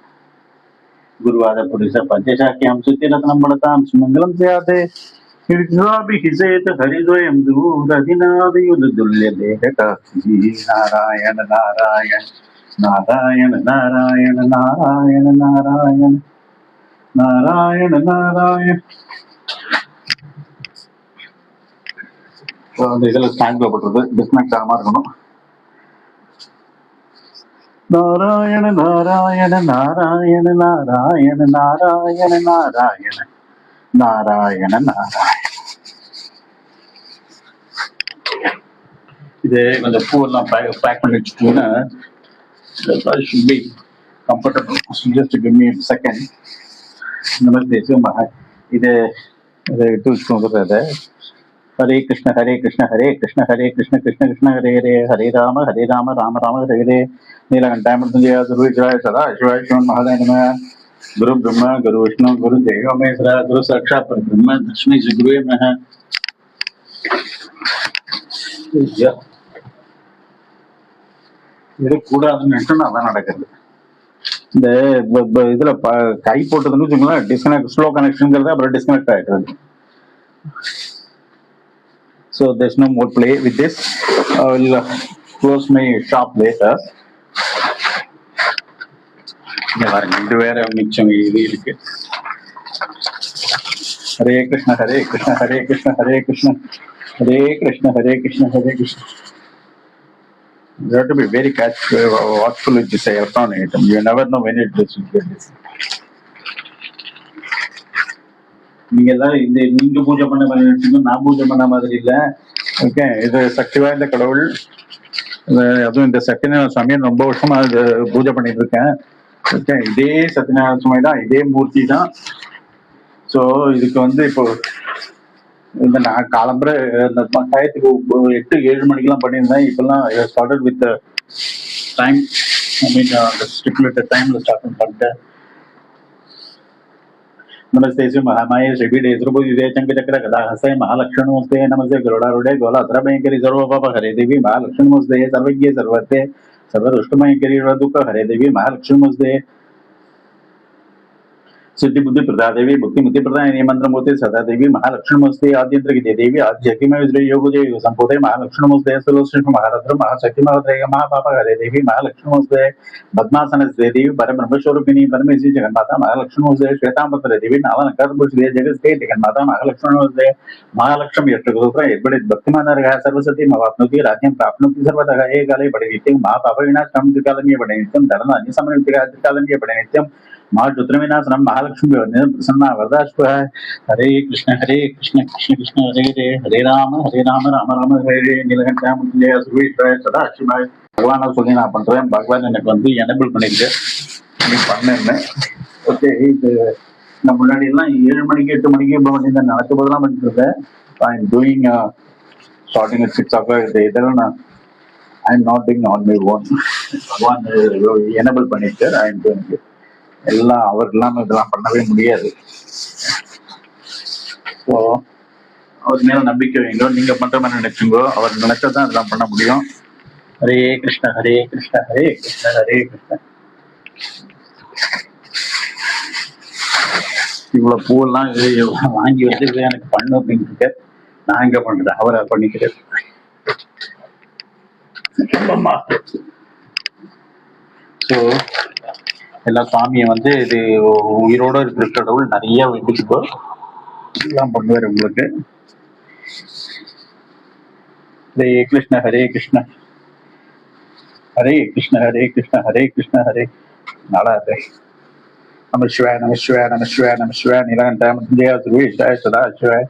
गुरुवार पुरुष पंचशाख्यां सुचिरत्नं पठतां सुमङ्गलं स्यात् ईर्ष्वाभिहिसेत हरिद्वयं दूरधिनादियुधतुल्यदेहकास्ति। नारायण नारायण नारायण नारायण नारायण नारायण नारायण नारायण। இதெல்லாம் ஸ்டாண்ட்ல போட்டுறது டிஸ்கனெக்ட் ஆகாம இருக்கணும். नारायण नारायण नारायण नारायण नारायण नारायण नारायण नारायण। இது கொஞ்சம் பூவெல்லாம் பேக் பண்ணி வச்சுட்டீங்கன்னா should be comfortable. Just give me a second. நமஸ்தே சுமஹ இது எடுத்து வச்சுக்கோங்க. हरे कृष्ण हरे कृष्ण हरे कृष्ण कृष्ण कृष्ण हरे हरे हरे राम राम राम हरे हरे। नीलकंठाय मृत्युंजय दुर्विजय सदा शिवाय शिव महादेव नमः। गुरु ब्रह्मा गुरु विष्णु गुरु देव महेश्वरा गुरु साक्षात् परब्रह्म तस्मै श्री गुरुवे नमः। இது கூடாதுன்னு நினைச்சோம்னா அதான் நடக்குது. இந்த இதுல கை போட்டதுன்னு வச்சுக்கோங்களேன் டிஸ்கனெக்ட் ஸ்லோ கனெக்ஷன்ங்கிறது அப்புறம் டிஸ்கனெக்ட் ஆயிடுறது. So there's no more play with this. I will close my shop later. இது வேற மிச்சம் இது இருக்கு. हरे कृष्ण हरे कृष्ण हरे कृष्ण हरे कृष्ण हरे कृष्ण हरे कृष्ण हरे Krishna. You have to be very watchful with this electronic item. You never know when it will get this. நீங்க எல்லாரும் இந்த நீங்க பூஜை பண்ண மாதிரி நான் பூஜை பண்ண மாதிரி இல்லை. ஓகே, இது சக்தி வாய்ந்த கடவுள். அதுவும் இந்த சத்யநாராயண சுவாமியை ரொம்ப வருஷமா பூஜை பண்ணிட்டு இருக்கேன். ஓகே, இதே சத்யநாராயண சுவாமி தான், இதே மூர்த்தி தான். ஸோ இதுக்கு இப்போ இந்த நான் காலம்புற இந்த டயத்துக்கு 8-7 மணிக்கெல்லாம் பண்ணியிருந்தேன். இப்பெல்லாம் started with time. I mean stipulated டைம்ல ஸ்டார்ட் பண்ணிட்டேன். नमस्ते श्री महामाये श्रीपीठे श्रीभुजि चंकचक्र गदा हस्ते महालक्ष्मणमस्ते नमस्ते गरुडारूढे गोलाधरभयंकरी सर्वपाप हरे देवी महालक्ष्मणमस्ते सर्वज्ञे सर्वते सर्वदुष्टमयंकरी दुःख हरे देवी महालक्ष्मणमस्ते सिद्धि बुद्धि प्रदा देवी भक्ति मुक्ति प्रदायिनी मंत्रमूर्ति सदा देवी महालक्ष्मणमस्ते आद्यंत्र की देवी आद्य में विजय योग जय संपूर्ण महालक्ष्मणमस्ते सुलोचन महारद्र महाशक्ति महाद्रेय महापाप हरे देवी महालक्ष्मणमस्ते पद्मासन देवी परब्रह्मस्वरूपिणी परमेश्वरी जगन्माता महालक्ष्मणमस्ते श्वेतांबर देवी नालनकर्भुषे जगत्ते जगन्माता महालक्ष्मणमस्ते महालक्ष्मी अष्टगोत्र एर्बडे भक्तिमानरः सर्वसति मवाप्नोति राज्यं प्राप्नोति सर्वतः हे काले बडे नित्यं महापाप विनाशनं त्रिकालनीय बडे नित्यं धर्म अन्यसमनं त्रिकालनीय बडे नित्यं महारुद्रविनाशनम महालक्ष्मी प्रसन्ना वरदाश्व हरे कृष्ण कृष्ण कृष्ण हरे हरे हरे राम राम हरे हरे नीलकंठा मुंजय सुरेश्वराय सदाशिवाय பகவான சொல்லி நான் பண்றேன். பகவான் எனக்கு வந்து எனபிள் பண்ணிட்டு பண்ணேன். ஓகே, இது நான் முன்னாடி எல்லாம் 7 மணிக்கு 8 மணிக்கு இப்போ வந்து நடக்க போதெல்லாம் பண்ணிட்டு இருக்கேன். ஐ am doing starting at 6 o'clock. இதெல்லாம் நான் ஐ am not doing on my own. பகவான் எனபிள் பண்ணிட்டு ஐ எம் டூயிங். எல்லாம் அவர் இல்லாம இதெல்லாம் பண்ணவே முடியாது. ஸோ அவர் மேல நம்பிக்கை வைங்க. நீங்க பண்ற மாதிரி நினைச்சுங்கோ, அவர் நினைச்சதான் இதெல்லாம் பண்ண முடியும். ஹரே கிருஷ்ண ஹரே கிருஷ்ண ஹரே கிருஷ்ண ஹரே கிருஷ்ண. இவ்வளவு பூவெல்லாம் வாங்கி வந்து எனக்கு பண்ணு அப்படின்னு நான் எங்க பண்றேன், அவரை பண்ணிக்கிறேன். ஸோ எல்லா சுவாமியை வந்து இது உயிரோட இருக்கிற கடவுள் நிறைய வேண்டிக்கோ எல்லாம் பண்ணுவார் உங்களுக்கு. ஹரே கிருஷ்ண ஹரே கிருஷ்ண ஹரே கிருஷ்ண ஹரே கிருஷ்ண ஹரே கிருஷ்ண ஹரே நாளாதே. நம சிவாய நம சிவாய நம சிவாய நம சிவாய நீலகண்ட முஞ்சய சுரேஷாய சதாசிவாய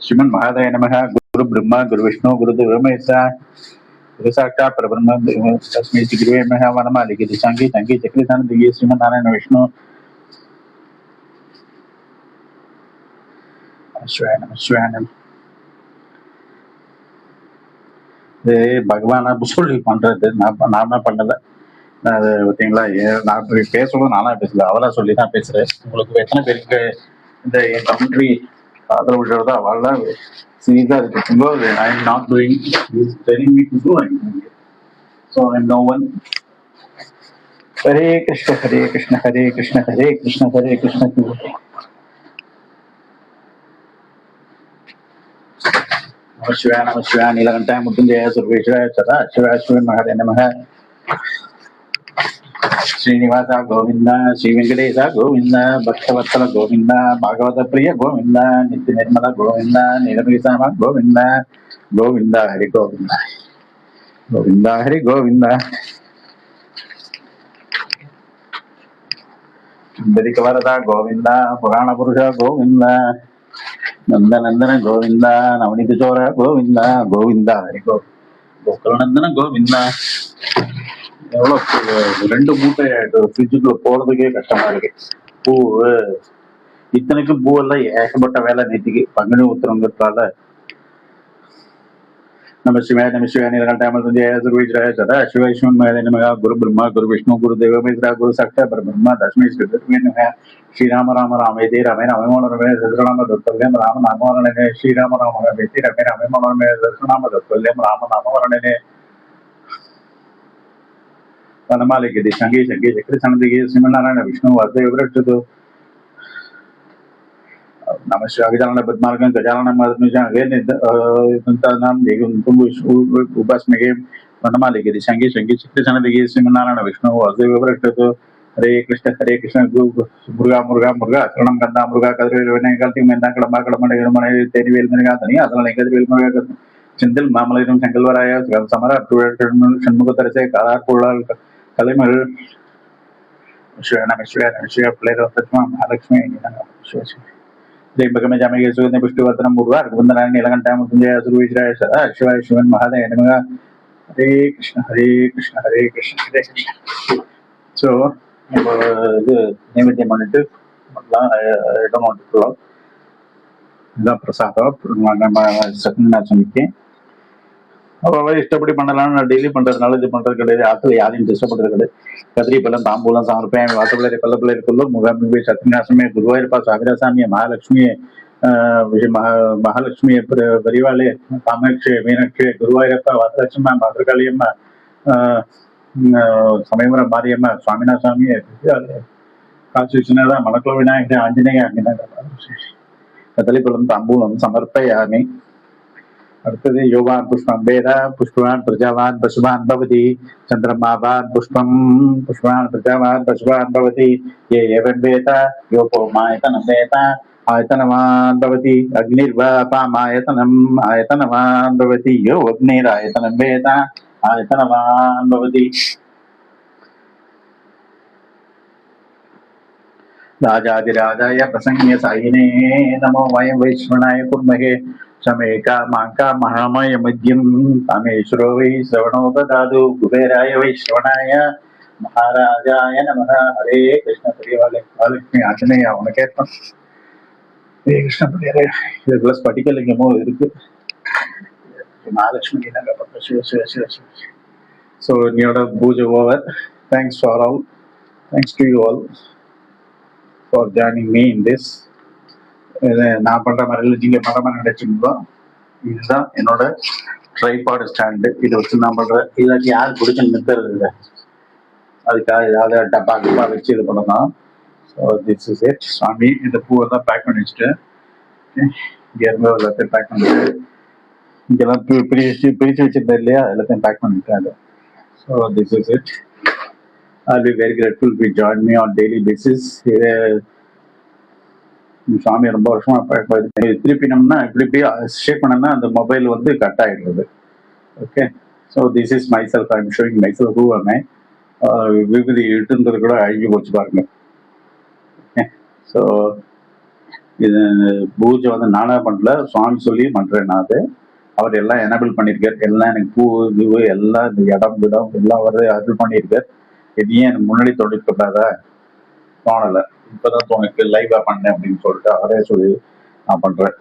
ஸ்ரீமன் மகாதய நமக. குரு பிரம்மா குரு விஷ்ணு குரு தேவ மகேஷா गुरु साक्षात परब्रह्म तस्मै श्री गुरुवे नमः. वनमालिके दिशांगी संगी चक्रितान दिव्य श्रीमन नारायण विष्णु शिवाय नमः शिवाय नमः. இது பகவானா சொல்லி பண்றது, நாம பண்ணல. அது பார்த்தீங்களா, நான் பேசணும் நானா பேசல, அவரா சொல்லி தான் பேசுறேன். உங்களுக்கு எத்தனை பேருக்கு இந்த கமெண்ட்ரி அதில் விடுறதோ அவள்லாம் சீரியஸா இருக்கும்போது I am not doing is telling me to to I am doing it. So I am no one. Hare Krishna Hare Krishna Hare Krishna Hare Krishna Hare Krishna. நம சிவாய நம சிவாய நீலகண்ட முத்துஞ்சய சுர்வேஸ்வராய சதாசிவாய ஸ்ரீமன் மகாதய நமக. श्रीनिवास गोविंद श्री वेंकटेश गोविंद भक्तवत्सल गोविंद भागवत प्रिय गोविंद नित्य निर्मल गोविंद निरमिषाम गोविंद गोविंद हरि गोविंद गोविंद हरि गोविंद. वरदा गोविंद पुराण पुरुष गोविंद नंदनंदन गोविंद नवनीत चोर गोविंद गोविंद हरि गोकुलनंदन गोविंद. எவ்வளோ 2 மூட்டை ஃப்ரிட்ஜுக்குள்ள போறதுக்கே கஷ்டமா இருக்கு. பூ இத்தனைக்கும் பூவெல்லாம் ஏகப்பட்ட வேலை நேற்றுக்கு பங்குனி உத்தரங்கிறதால. நம்ம சிவாய நம சிவாய நீலகண்ட சுர்வேஸ்வராய சதாசிவாய ஸ்ரீமன் மகாதய நமக. குரு பிரம்மா குரு விஷ்ணு குரு தேவ மகேஷா குரு சாட்சாத் பரபிரம்ம தஸ்மை ஸ்ரீ குருவே நமக. ஸ்ரீராம ராம ராமேதி ரமே ரமேமோனரமே சத்ரநாம தத்வல்யம் ராம நாமவரணே. ஸ்ரீராம ராம ராமேதி ரமே ரமேமோனரமே சத்ரநாம தத்வல்யம் ராம நாமவரணே. वनमालिके दिशांगी संगी चक्रितानंदिगे श्रीमन नारायण विष्णु वासुदेव वृक्षतो. नमः शिवाय गजानन पद्मार्गं गजानन मदनुजा वेदंतानां देवं उपास्महे. वनमालिके दिशांगी संगी चक्रितानंदिगे श्रीमन नारायण विष्णु वासुदेव वृक्षतो. हरे कृष्ण मुरुगा मुरुगा मुरुगा शरणं गंधा मुरुगा कதிர்வேல் வினை கல்தி மெந்தா கடம்பா கடமடை இருமனை தேனிவேல் முருகா தனி அதனை கதிர்வேல் முருகா செந்தில் மாமலையும் செங்கல்வராய சமர சண்முகத்தரசே காரார் புழல் கலைமல். शिवाय नमः शिवाय नमः शिवाय प्लेयर ऑफ तत्मा महालक्ष्मी जय भगमे जामे सुगंध पुष्टिवर्धन मुर्वार वंदना नीलकंठ मुंजय सुरवीश्वराय सदा शिवाय शिवन महादय नमः. हरे कृष्ण हरे कृष्ण हरे कृष्ण हरे कृष्ण. ஸோ இது நைவேத்தியம் பண்ணிட்டு இடம் வந்துட்டுள்ளோம். இதுதான் பிரசாதம் நம்ம சத்யநாராயணசுவாமிக்கு. அவ்வளோ இஷ்டப்படி பண்ணலாம்னு நான் டெய்லி பண்றதுனால இது பண்றது கிடையாது. ஆத்துல யாரையும் டிஸ்டர்ப் கிடையாது. கதிரி பழம் தாம்பூலம் சமர்ப்பேன் வாசப்பிள்ளை பல்லப்பிள்ளை கொள்ளும் முகாமிபை சத்யநாசமே குருவாயிருப்பா சாகராசாமியை மகாலட்சுமியை மகாலட்சுமியை பெரியவாளே காமாட்சி மீனாட்சி குருவாயூரப்பா வாசலட்சுமா பத்ரகாளியம்மா சமயபுரம் மாரியம்மா சுவாமிநாத சுவாமியை కాశీ విశ్వనాథ మలకుల వినాయక ఆంజనేయ కదలిపులం తాంబూలం సమర్పయామి. அடுத்தது யோகான் புஷ்பம் வேத புஷ்பவான் பிரஜாவான் பசுவான் பவதி சந்திரமாவான் புஷ்பம் புஷ்பவான் பிரஜாவான் பசுவான் பவதி ஏ ஏவன் வேத யோபோமாயத்தனம் வேத ஆயத்தனவான் பவதி அக்னிர்வாபாமாயத்தனம் ஆயத்தனவான் பவதி யோ அக்னிராயத்தனம் வேத ஆயத்தனவான் பவதி. राजाधिराजाय प्रसंज्ञ सायिने नमो वयं वैश्वनाय कुर्महे समेका मांका महामय मध्यम कामेश्वरो वै श्रवणो ददातु कुबेराय वैश्वनाय महाराजाय नमः. हरे कृष्ण प्रियवाले महालक्ष्मी आंजनेय वनकेतन हरे कृष्ण प्रियरे இது பிளஸ் படிக்கலிங்கமோ இருக்கு महालक्ष्मी नगर Shiv Shiv Shiv Shiv. So your puja over. Thanks for all. Thanks to you all for joining me in this. நான் பண்ற மாதிரி நீங்க பண்ற மாதிரி நினைச்சுங்களோ. இதுதான் என்னோட ட்ரைபாட் ஸ்டாண்டு. இதை வச்சு நான் பண்றேன். இல்லாட்டி யார் பிடிச்சி நிற்கிறது இல்லை, அதுக்காக ஏதாவது டப்பா டப்பா வச்சு இது பண்ணலாம். So this is it. சாமி இந்த பூவை தான் பேக் பண்ணி வச்சுட்டு இங்கே எல்லாத்தையும் பேக் பண்ணிட்டு இங்கெல்லாம் பிரிச்சு வச்சிருந்தேன் இல்லையா, எல்லாத்தையும் பேக் பண்ணிட்டாங்க. So this is it. I'll be very grateful if you join me on daily basis. சாமி ரொம்ப வருஷமா திருப்பி நம்மனா இப்படி ஷேக் பண்ணனா அந்த மொபைல் வந்து கட் ஆயிடுறது. Okay, so this is my self. I am showing my self who am I. விபதி இட்டுன்றது கூட அழுகி போச்சு பாருங்க. ஓகே, ஸோ இது பூஜை வந்து நானா பண்ணல, சுவாமி சொல்லி பண்றேன். நான் அது அவர் எல்லாம் எனபிள் பண்ணியிருக்கார். எல்லாம் எனக்கு பூ இது எல்லாம் இந்த இடம் எல்லாம் வந்து அருள் பண்ணியிருக்கார். எதையும் எனக்கு முன்னாடி தொழிற்கப்படாதா தோணலை, இப்போதான் தோணுக்கு லைவா பண்ணேன் அப்படின்னு சொல்லிட்டு அவரே சொல்லி நான் பண்றேன்.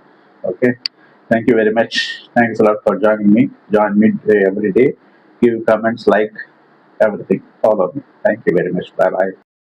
Okay, thank you very much. Thanks a lot for joining me. Join me every day. Give comments, like everything. Follow me. Thank you very much. Bye bye.